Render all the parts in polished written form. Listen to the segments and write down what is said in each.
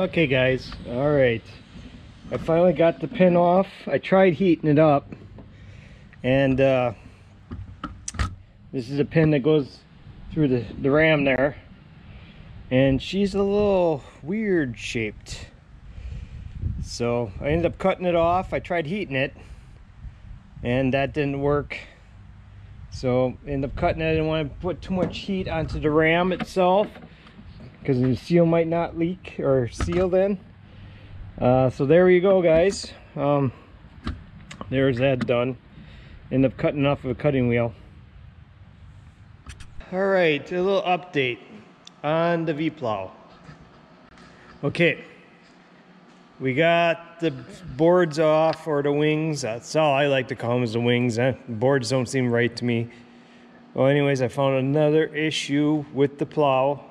Okay guys, all right, I finally got the pin off. I tried heating it up, and this is a pin that goes through the ram there, and she's a little weird shaped, so I ended up cutting it off. I tried heating it and that didn't work, so I ended up cutting it. I didn't want to put too much heat onto the ram itself because the seal might not leak or seal then. So there you go guys, there's that done. End up cutting off of a cutting wheel. All right, a little update on the V-Plow. Okay, we got the boards off, or the wings. That's all I like to call them, is the wings. Boards don't seem right to me. Well, anyways, I found another issue with the plow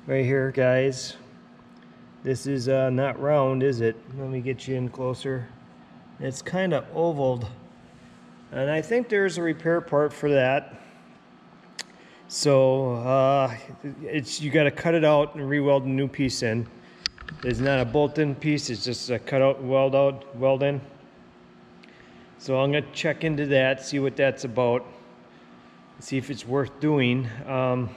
right here, guys. This is not round, is it? Let me get you in closer. It's kind of ovaled, and I think there's a repair part for that. So you got to cut it out and re-weld a new piece in. It's not a bolt-in piece, it's just a cut out, weld in. So I'm gonna check into that, see what that's about, see if it's worth doing. I'm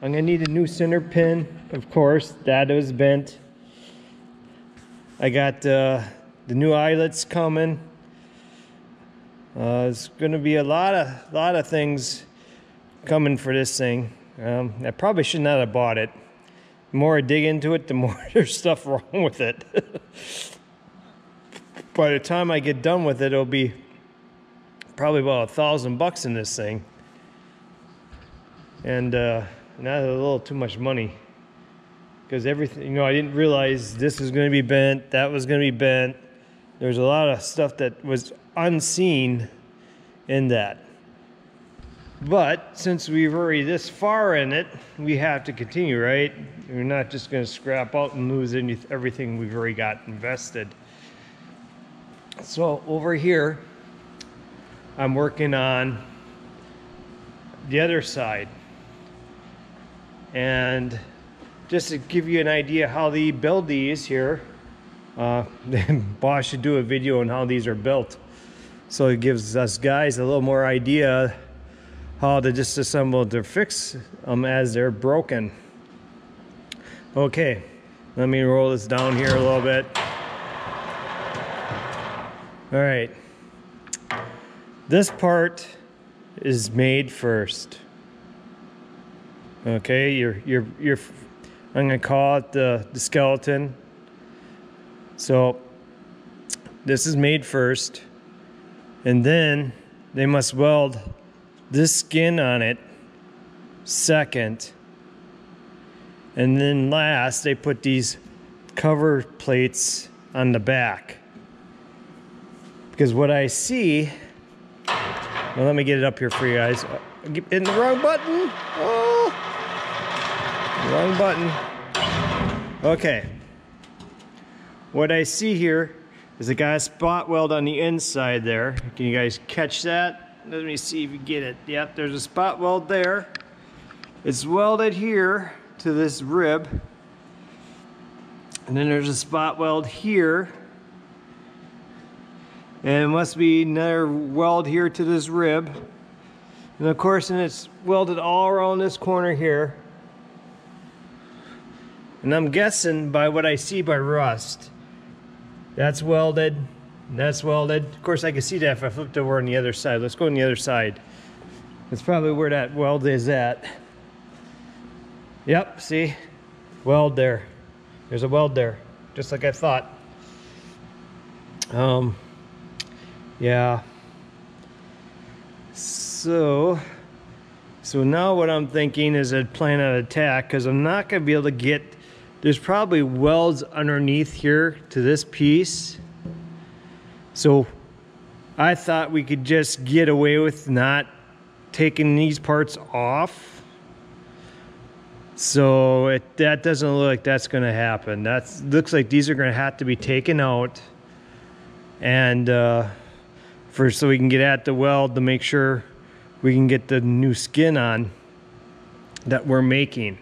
gonna need a new center pin, of course. That was bent. I got the new eyelets coming. It's gonna be a lot of things coming for this thing. I probably should not have bought it. The more I dig into it, the more there's stuff wrong with it. By the time I get done with it, it'll be probably about $1,000 in this thing, and not a little too much money, because everything, you know, I didn't realize this was going to be bent, that was going to be bent. There's a lot of stuff that was unseen in that. But since we've already this far in it, we have to continue, right? We're not just going to scrap out and lose everything we've already got invested. So over here, I'm working on the other side. And just to give you an idea how they build these here, Boss should do a video on how these are built, so it gives us guys a little more idea how to disassemble to fix them as they're broken. Okay, let me roll this down here a little bit. All right, this part is made first. Okay, I'm gonna call it the skeleton. So this is made first, and then they must weld this skin on it second, and then last they put these cover plates on the back. Because what I see, well, let me get it up here for you guys. In the wrong button. Oh, wrong button. Okay, what I see here is a guy spot weld on the inside there. Can you guys catch that? Let me see if you get it. Yep, there's a spot weld there. It's welded here to this rib, and then there's a spot weld here, and it must be another weld here to this rib, and of course, and it's welded all around this corner here. And I'm guessing by what I see by rust, that's welded, that's welded. Of course, I can see that if I flipped over on the other side. Let's go on the other side. That's probably where that weld is at. Yep, see? Weld there. There's a weld there, just like I thought. Yeah. So now what I'm thinking is I'd plan an attack, because I'm not going to be able to get, there's probably welds underneath here to this piece. So I thought we could just get away with not taking these parts off. So that doesn't look like that's going to happen. That looks like these are going to have to be taken out, and so we can get at the weld to make sure we can get the new skin on that we're making.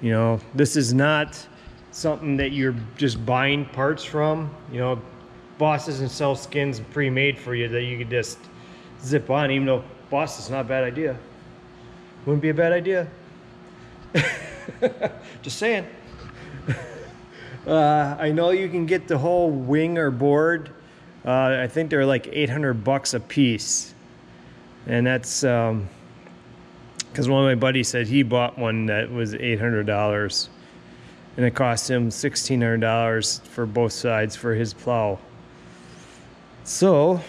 You know, this is not something that you're just buying parts from. You know, Boss doesn't sell skins pre-made for you that you can just zip on, even though Boss is not a bad idea. Wouldn't be a bad idea. Just saying. I know you can get the whole wing or board. I think they're like $800 a piece. And that's because one of my buddies said he bought one that was $800. And it cost him $1,600 for both sides for his plow. So,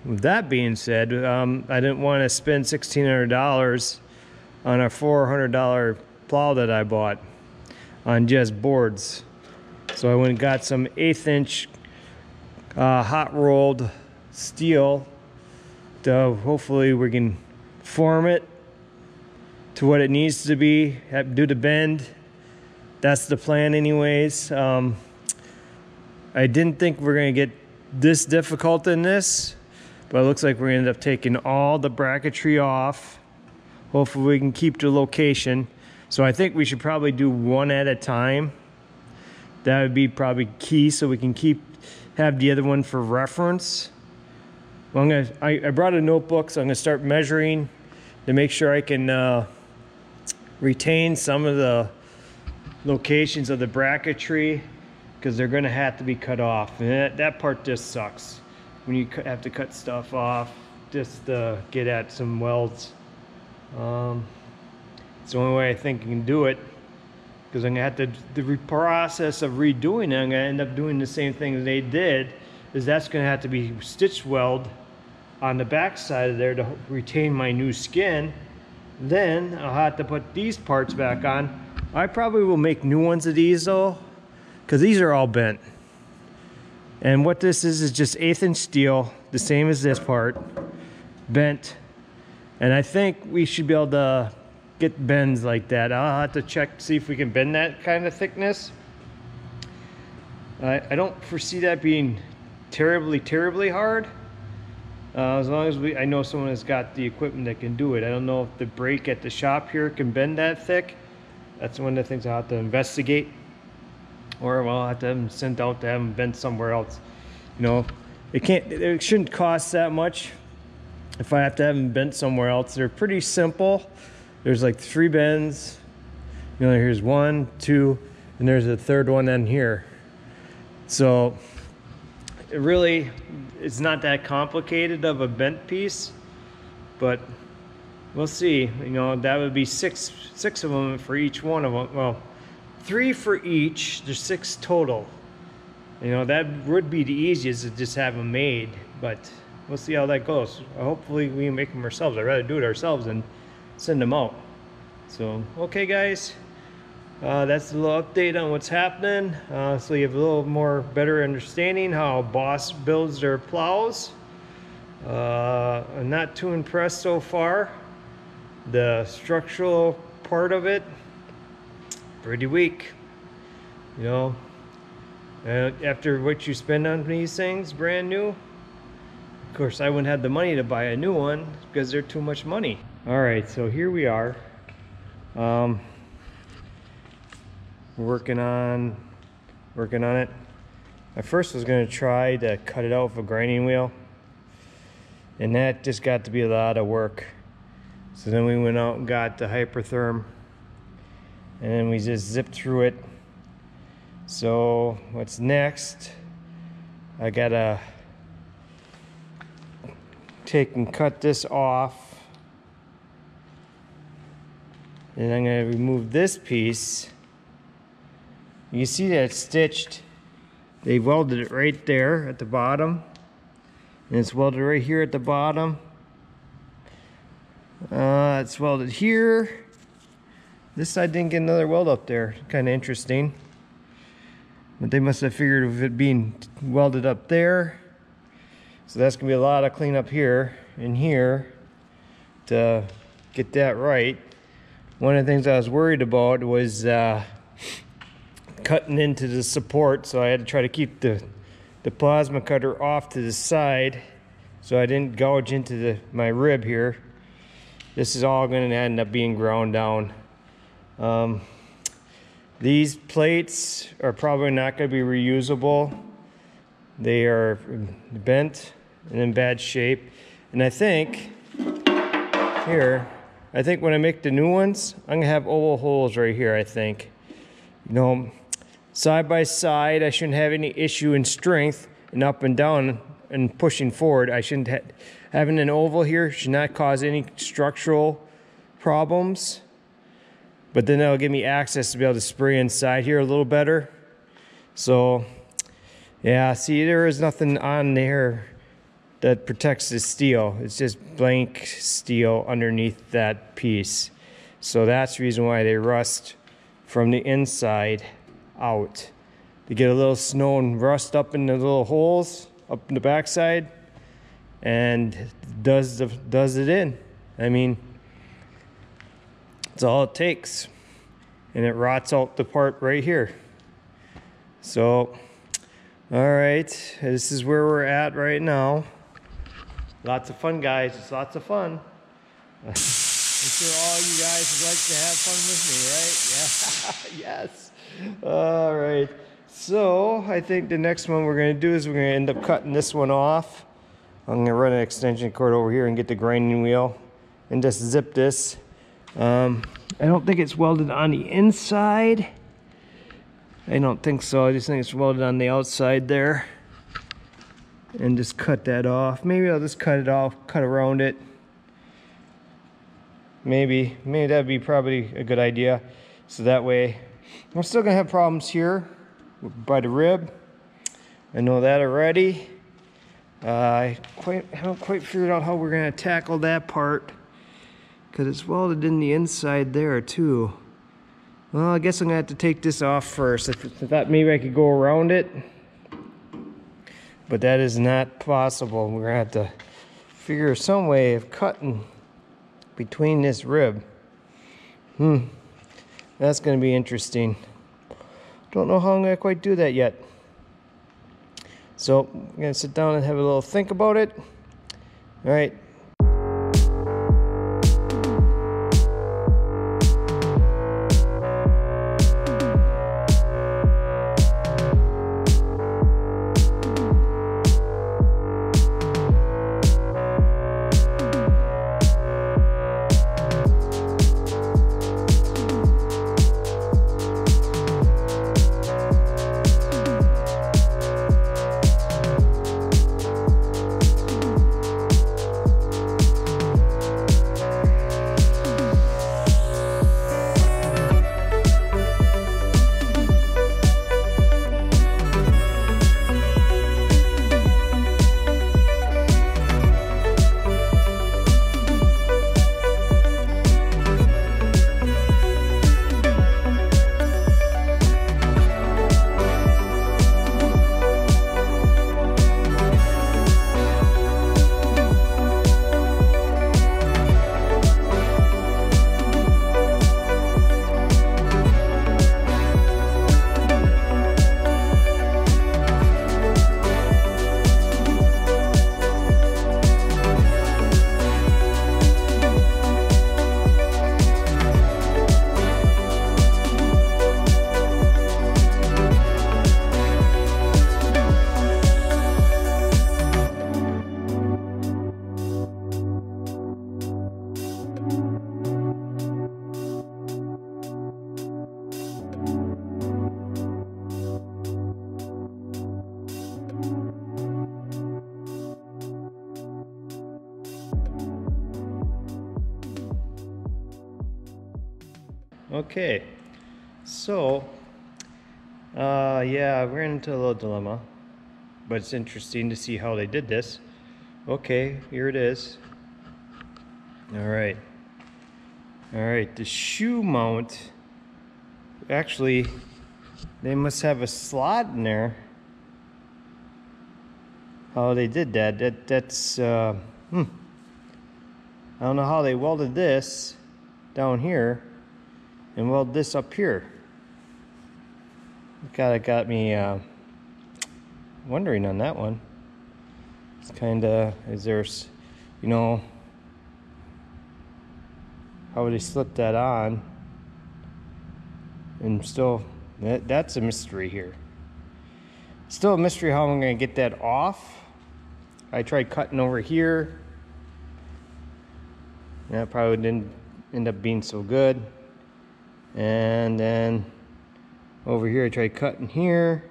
with that being said, I didn't want to spend $1,600 on a $400 plow that I bought on just boards. So I went and got some 1/8 inch hot rolled steel to hopefully we can form it to what it needs to be, do the bend. That's the plan anyways. I didn't think we're gonna get this difficult in this, but it looks like we're gonna end up taking all the bracketry off. Hopefully we can keep the location. So I think we should probably do one at a time. That would be probably key, so we can have the other one for reference. Well, I brought a notebook, so I'm gonna start measuring to make sure I can retain some of the locations of the bracketry, because they're gonna have to be cut off. And that part just sucks when you have to cut stuff off just to get at some welds. It's the only way I think you can do it, because I'm gonna have to, the process of redoing it, I'm gonna end up doing the same thing as they did, is that's gonna have to be stitch weld on the back side of there to retain my new skin. Then I'll have to put these parts back on. I probably will make new ones of these though, because these are all bent. And what this is just 1/8 inch steel, the same as this part, bent. And I think we should be able to get bends like that. I'll have to check to see if we can bend that kind of thickness. I don't foresee that being terribly hard. As long as I know someone has got the equipment that can do it. I don't know if the brake at the shop here can bend that thick. That's one of the things I'll have to investigate. Or I'll have to have them sent out to have them bent somewhere else. You know, it shouldn't cost that much if I have to have them bent somewhere else. They're pretty simple. There's like 3 bends. You know, here's 1, 2, and there's a third one in here. So it's not that complicated of a bent piece, but we'll see. You know, that would be six of them for each one of them. Well, 3 for each. There's 6 total. You know, that would be the easiest to just have them made, but we'll see how that goes. Hopefully we can make them ourselves. I'd rather do it ourselves than send them out. So, okay guys, that's a little update on what's happening. So you have a little more better understanding how Boss builds their plows. I'm not too impressed so far. The structural part of it, pretty weak. You know, after what you spend on these things, brand new. Of course, I wouldn't have the money to buy a new one because they're too much money. All right, so here we are. Working on it. I first was going to try to cut it out with a grinding wheel, and that just got to be a lot of work. So then we went out and got the Hypertherm, and then we just zipped through it. So what's next? I gotta take and cut this off. And I'm going to remove this piece. You see that it's stitched. They welded it right there at the bottom. And it's welded right here at the bottom. It's welded here. This side didn't get another weld up there. Kind of interesting. But they must have figured of it being welded up there. So that's going to be a lot of cleanup here and here to get that right. One of the things I was worried about was cutting into the support, so I had to try to keep the plasma cutter off to the side so I didn't gouge into my rib here. This is all going to end up being ground down. These plates are probably not going to be reusable. They are bent and in bad shape. And I think when I make the new ones, I'm gonna have oval holes right here, I think. You know, side by side, I shouldn't have any issue in strength, and up and down and pushing forward. I shouldn't having an oval here should not cause any structural problems. But then that'll give me access to be able to spray inside here a little better. So, yeah, see, there is nothing on there that protects the steel. It's just blank steel underneath that piece. So that's the reason why they rust from the inside out. They get a little snow and rust up in the little holes up in the backside, and does it in. I mean, that's all it takes. And it rots out the part right here. So, all right, this is where we're at right now. Lots of fun, guys. It's lots of fun. I'm sure all you guys would like to have fun with me, right? Yeah, yes. All right. So I think the next one we're going to do is we're going to end up cutting this one off. I'm going to run an extension cord over here and get the grinding wheel and just zip this. I don't think it's welded on the inside. I don't think so. I just think it's welded on the outside there. And just cut that off. Maybe I'll just cut it off, cut around it. Maybe that'd be probably a good idea. So that way, I'm still gonna have problems here by the rib. I know that already. I haven't quite figured out how we're gonna tackle that part, because it's welded in the inside there too. Well, I guess I'm gonna have to take this off first. I thought maybe I could go around it, but that is not possible. We're gonna have to figure some way of cutting between this rib. That's gonna be interesting. Don't know how I'm gonna quite do that yet. So I'm gonna sit down and have a little think about it. All right. Okay, so yeah, we're into a little dilemma, but it's interesting to see how they did this. Okay, here it is. All right, the shoe mount, actually they must have a slot in there. How they did that's I don't know how they welded this down here and weld this up here. Kinda got me wondering on that one. It's kinda, is there, you know, how would they slip that on? And still, that's a mystery here. Still a mystery how I'm going to get that off. I tried cutting over here. That probably didn't end up being so good. And then over here I tried cutting here.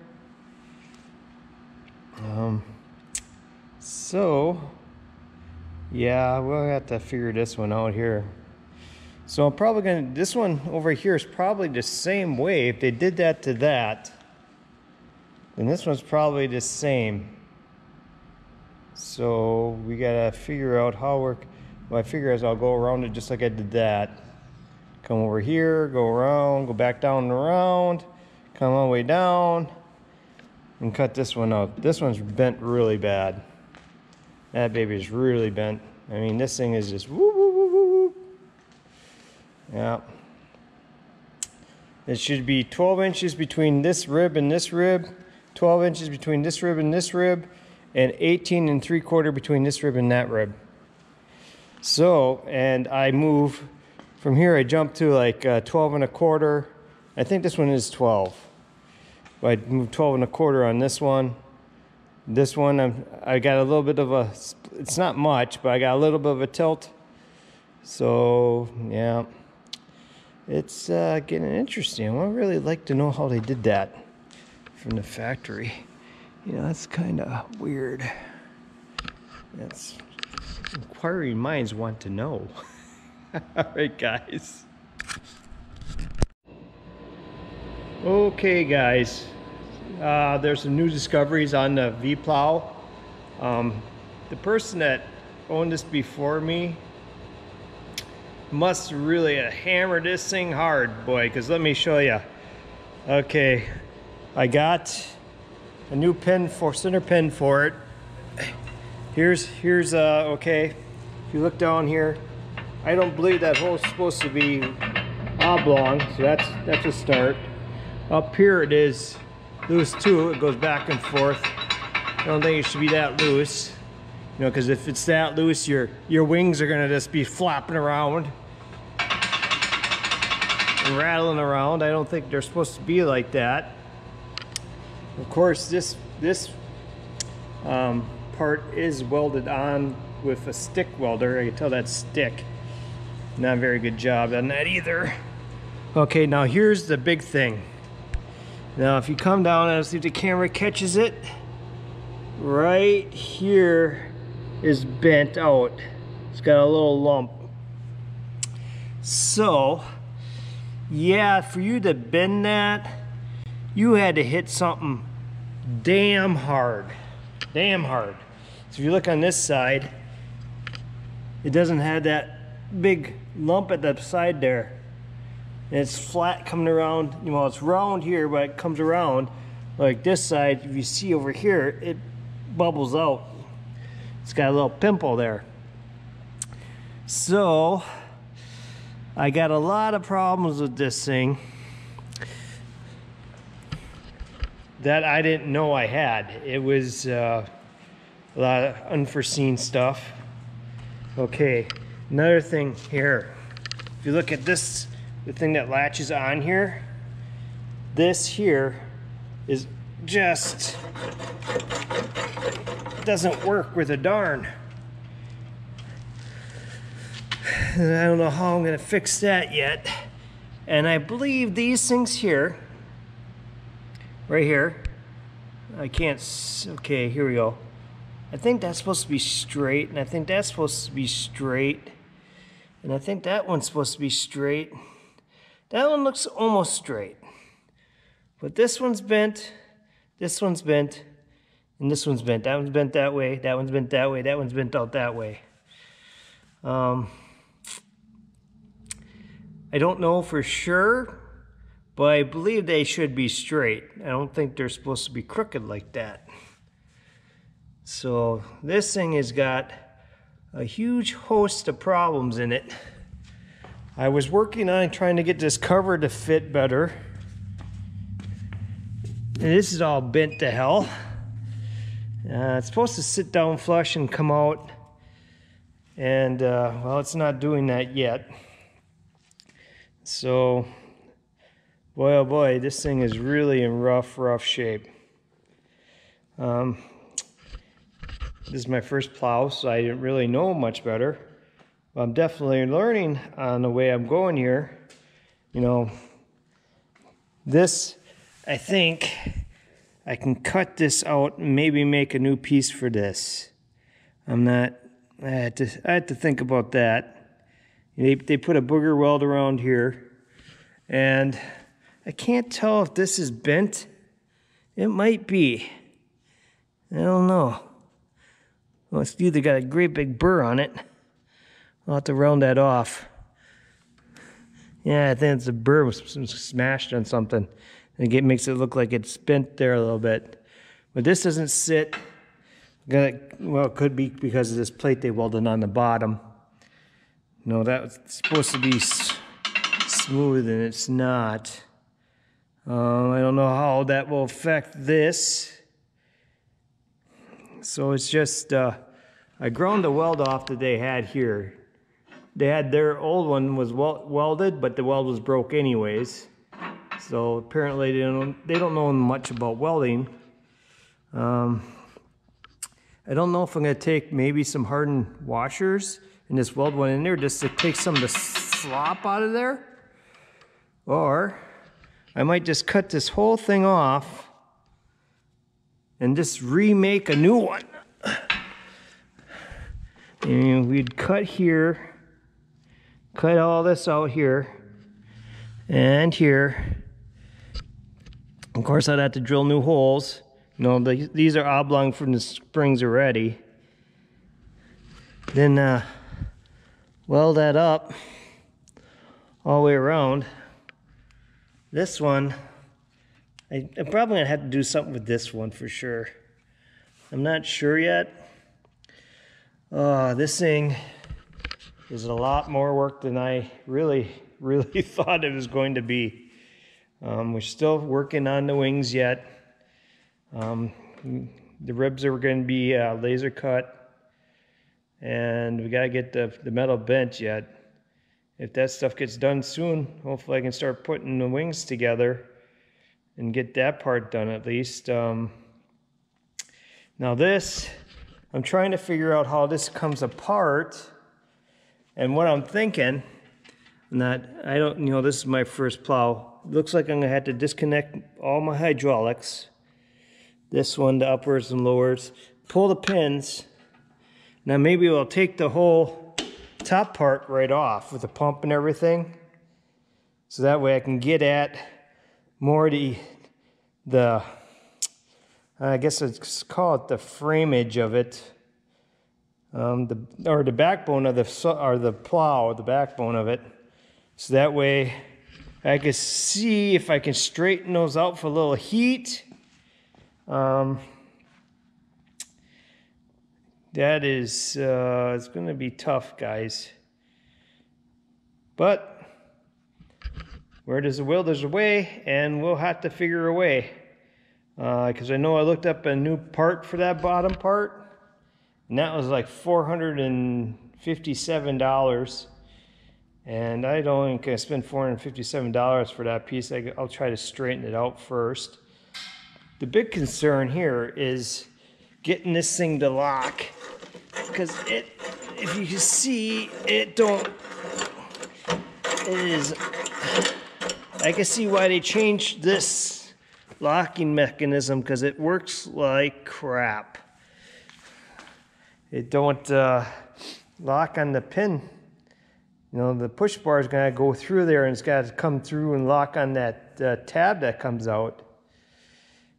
So yeah, we'll have to figure this one out here. So I'm probably gonna, this one over here is probably the same way. If they did that to that, then this one's probably the same. So we gotta figure out how we're, what I figure is I'll go around it just like I did that. Come over here, go around, go back down and around, come all the way down, and cut this one out. This one's bent really bad. That baby is really bent. I mean, this thing is just whoop, whoop, whoop, whoop. Yeah. It should be 12 inches between this rib and this rib, 12 inches between this rib and this rib, and 18 3/4 between this rib and that rib. So, and I move from here, I jump to like 12 1/4. I think this one is 12. But I move 12 1/4 on this one. This one, I got a little bit of a, it's not much, but I got a little bit of a tilt. So, yeah. It's getting interesting. I would really like to know how they did that from the factory. You know, that's kind of weird. That's, inquiring minds want to know. All right, guys. Okay, guys. There's some new discoveries on the V-Plow. The person that owned this before me must really have hammered this thing hard, boy, because let me show you. Okay, I got a new pin for, center pin for it. Here's okay, if you look down here, I don't believe that hole's supposed to be oblong, so that's a start. Up here it is loose too, it goes back and forth. I don't think it should be that loose, you know, because if it's that loose, your wings are gonna just be flopping around and rattling around. I don't think they're supposed to be like that. Of course, this part is welded on with a stick welder. I can tell that's stick. Not a very good job on that either. Okay, now here's the big thing. Now if you come down and see if the camera catches it, right here is bent out. It's got a little lump. So, yeah, for you to bend that, you had to hit something damn hard. Damn hard. So if you look on this side, it doesn't have that big lump at the side there. And it's flat coming around, you know, it's round here, but it comes around like this side. If you see over here, it bubbles out. It's got a little pimple there. So I got a lot of problems with this thing that I didn't know I had. It was a lot of unforeseen stuff. Okay, another thing here. If you look at this, the thing that latches on here, this here is just doesn't work with a darn. And I don't know how I'm gonna fix that yet. And I believe these things here, right here, I can't, okay, here we go. I think that's supposed to be straight, and I think that's supposed to be straight, and I think that one's supposed to be straight. That one looks almost straight. But this one's bent, this one's bent, and this one's bent. That one's bent that way, that one's bent that way, that one's bent out that way. I don't know for sure, but I believe they should be straight. I don't think they're supposed to be crooked like that. So this thing has got a huge host of problems in it. I was working on trying to get this cover to fit better. And this is all bent to hell. It's supposed to sit down flush and come out. And, well, it's not doing that yet. So Boy, oh boy, this thing is really in rough shape. This is my first plow, so I didn't really know much better. But I'm definitely learning on the way I'm going here. You know, this, I think I can cut this out and maybe make a new piece for this. I had to think about that. They put a booger weld around here, and I can't tell if this is bent. It might be. I don't know. Well, it's either got a great big burr on it. I'll have to round that off. Yeah, I think it's a burr was smashed on something. And it makes it look like it's bent there a little bit. But this doesn't sit. Well, it could be because of this plate they welded on the bottom. No, that's supposed to be smooth, and it's not. I don't know how that will affect this. So it's just, I ground the weld off that they had here. They had their old one was welded, but the weld was broke anyways. So apparently they don't know much about welding. I don't know if I'm going to take maybe some hardened washers and just weld one in there just to take some of the slop out of there. Or I might just cut this whole thing off and just remake a new one. And we'd cut here, cut all this out here and here. Of course, I'd have to drill new holes. You know, these are oblong from the springs already. Then weld that up all the way around. This one, I'm probably gonna have to do something with this one for sure. I'm not sure yet. This thing is a lot more work than I really thought it was going to be. We're still working on the wings yet. The ribs are going to be laser cut, and we got to get the metal bent yet. If that stuff gets done soon, hopefully I can start putting the wings together and get that part done at least. Now this, I'm trying to figure out how this comes apart, and what I'm thinking, this is my first plow. It looks like I'm gonna have to disconnect all my hydraulics. This one, the uppers and lowers, pull the pins. Now maybe we'll take the whole top part right off with the pump and everything. So that way I can get at more the I guess it's called the frameage of it. The backbone of the plow, the backbone of it. So that way I can see if I can straighten those out for a little heat. That is, it's going to be tough, guys. But where there's a will, there's a way, and we'll have to figure a way. Because I know I looked up a new part for that bottom part, and that was like $457. And I don't think I spend $457 for that piece. I'll try to straighten it out first. The big concern here is getting this thing to lock, because if you can see, I can see why they changed this locking mechanism, because it works like crap. It don't lock on the pin. You know, the push bar is going to go through there, and it's got to come through and lock on that tab that comes out.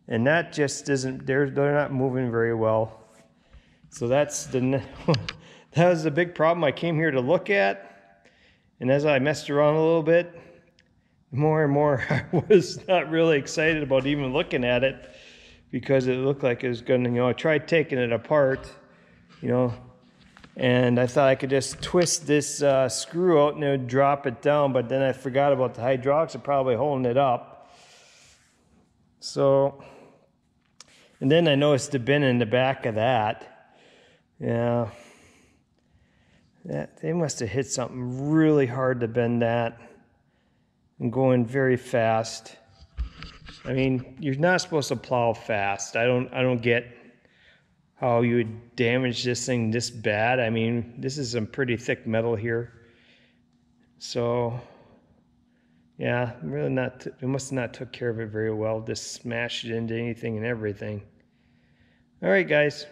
And that just isn't, they're not moving very well. So that was the big problem I came here to look at. And as I messed around a little bit, more and more I was not really excited about even looking at it, because it looked like it was going to, I tried taking it apart, and I thought I could just twist this screw out and it would drop it down, but then I forgot about the hydraulics are probably holding it up. So, and then I noticed the bin in the back of that. Yeah, they must have hit something really hard to bend that. and going very fast. I mean, you're not supposed to plow fast. I don't get how you would damage this thing this bad. I mean, this is some pretty thick metal here. So, yeah, really not. We must have not took care of it very well. Just smashed it into anything and everything. All right, guys.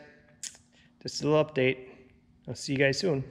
Just a little update. I'll see you guys soon.